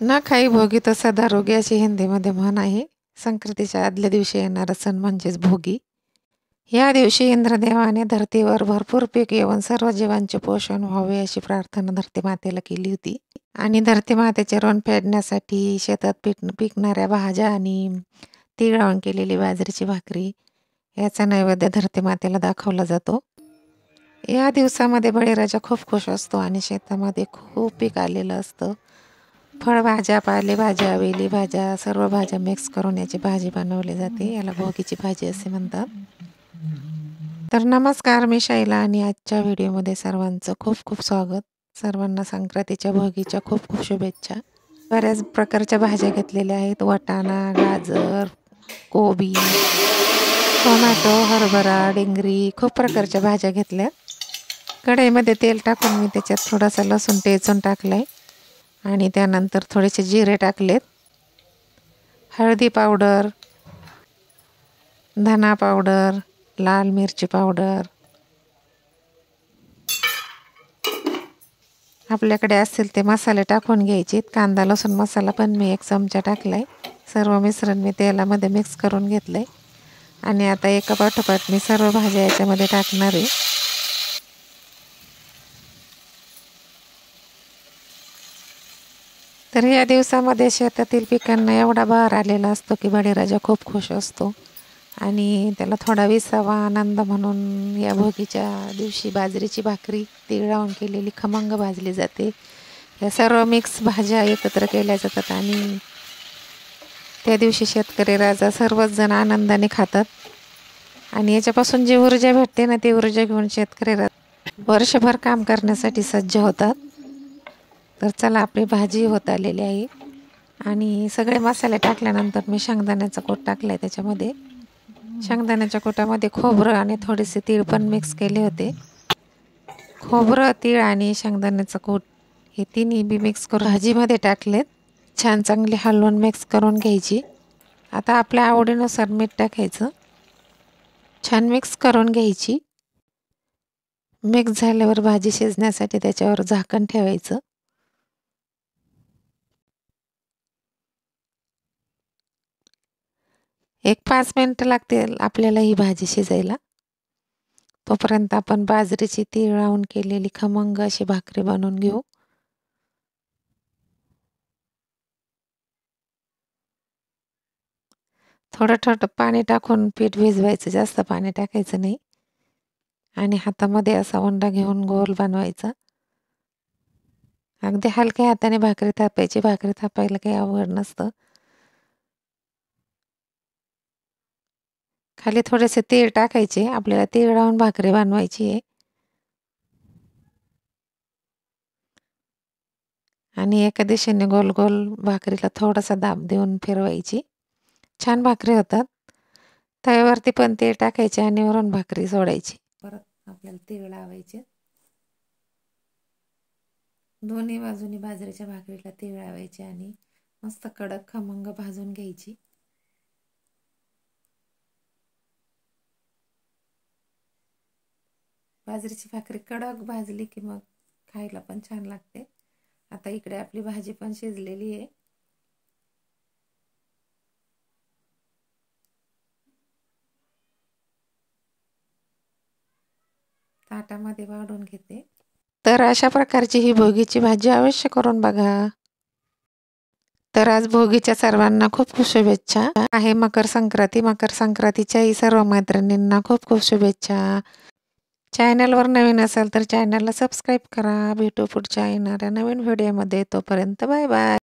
ना खाई भोगी तर सदा रोगी अशी हिंदीमध्ये म्हण आहे. संक्रांतीच्या आदल्या दिवशी येणारा सण म्हणजेच भोगी. या दिवशी इंद्रदेवाने धरतीवर भरपूर पीक येऊन सर्व जीवांचे पोषण व्हावे अशी प्रार्थना धरतीमातेला केली होती. आणि धरतीमातेचे ऋण फेडण्यासाठी शेतात पिकणाऱ्या भाज्या आणि तीळ लावून केलेली बाजरीची भाकरी याचा नैवेद्य धरतीमातेला दाखवला जातो. या दिवसामध्ये बळीराजा खूप खुश असतो आणि शेतामध्ये खूप पीक आलेलं असतं. फळभाज्या, पालेभाज्या, वेली भाज्या सर्व भाज्या मिक्स करून याची भाजी बनवली जाते. याला भोगीची भाजी असे म्हणतात. तर नमस्कार, मी शैला आणि आजच्या व्हिडिओमध्ये सर्वांचं खूप खूप स्वागत. सर्वांना संक्रांतीच्या भोगीच्या खूप खूप शुभेच्छा. बऱ्याच प्रकारच्या भाज्या घेतलेल्या आहेत. वाटाणा, गाजर, कोबी, टोमॅटो, हरभरा, डेंगरी खूप प्रकारच्या भाज्या घेतल्या. कढईमध्ये तेल टाकून मी त्याच्यात थोडासा लसूण टेचून टाकला आहे आणि त्यानंतर थोडेसे जिरे टाकलेत. हळदी पावडर, धना पावडर, लाल मिरची पावडर, आपल्याकडे असतील ते मसाले टाकून घ्यायचे. कांदा लसूण मसाला पण मी 1 चमचा टाकला आहे. सर्व मिश्रण मी तेलामध्ये मिक्स करून घेतलं आहे आणि आता एका पाठोपाठ मी सर्व भाज्या याच्यामध्ये टाकणार आहे. तर या दिवसामध्ये शेतातील पिकांना एवढा बहर आलेला असतो की बळीराजा खूप खुश असतो आणि त्याला थोडा विसावा आनंद म्हणून या भोगीच्या दिवशी बाजरीची भाकरी तीळ लावून केलेली खमंग भाजली जाते. या सर्व मिक्स भाज्या एकत्र केल्या जातात आणि त्या दिवशी शेतकरी राजा सर्वच जण आनंदाने खातात आणि याच्यापासून जी ऊर्जा भेटते ना, ती ऊर्जा घेऊन शेतकरी वर्षभर काम करण्यासाठी सज्ज होतात. तर चला, आपली भाजी होत आलेली आहे आणि सगळे मसाले टाकल्यानंतर मी शेंगदाण्याचा कूट टाकला आहे त्याच्यामध्ये. शेंगदाण्याच्या कुटामध्ये खोबरं आणि थोडेसे तीळ पण मिक्स केले होते. खोबरं, तीळ आणि शेंगदाण्याचं कूट हे तिन्ही बी मिक्स करून भाजीमध्ये टाकलेत. छान चांगली हलवून मिक्स करून घ्यायची. आता आपल्या आवडीनुसार मीठ टाकायचं. छान मिक्स करून घ्यायची. मिक्स झाल्यावर भाजी शिजण्यासाठी त्याच्यावर झाकण ठेवायचं. एक 5 मिनिटं लागतील आपल्याला ही भाजी शिजायला. तोपर्यंत आपण बाजरीची तीळ लावून केलेली खमंग अशी भाकरी बनवून घेऊ. थोडं थोडं पाणी टाकून पीठ भिजवायचं, जास्त पाणी टाकायचं नाही आणि हातामध्ये असा उंडा घेऊन गोल बनवायचा. अगदी हलक्या हाताने भाकरी थापायची. भाकरी थापायला काही अवघड नसतं. खाली थोडेसे तीळ टाकायचे. आपल्याला तीळ लावून भाकरी बनवायची आहे आणि एका दिशेने गोल गोल भाकरीला थोडासा दाब देऊन फिरवायची. छान भाकरी होतात. तव्यावरती पण तीळ टाकायचे आणि वरून भाकरी सोडायची. परत आपल्याला तीळ लावायचे. दोन्ही बाजूनी बाजरीच्या भाकरीला तीळ लावायचे आणि मस्त कडक खमंग भाजून घ्यायची. बाजरीची भाकरी कडक भाजली की मग खायला पण छान लागते. आता इकडे आपली भाजी पण शिजलेली आहे. ताटामध्ये वाढून घेते. तर अशा प्रकारची ही भोगीची भाजी अवश्य करून बघा. तर आज भोगीच्या सर्वांना खूप खूप शुभेच्छा. आहे मकर संक्रांती. मकर संक्रांतीच्याही सर्व मैत्रिणींना खूप खूप शुभेच्छा. चॅनलवर नवीन असाल तर चॅनलला सबस्क्राईब करा. भेटू पुढच्या येणाऱ्या नवीन व्हिडिओमध्ये. तोपर्यंत बाय बाय.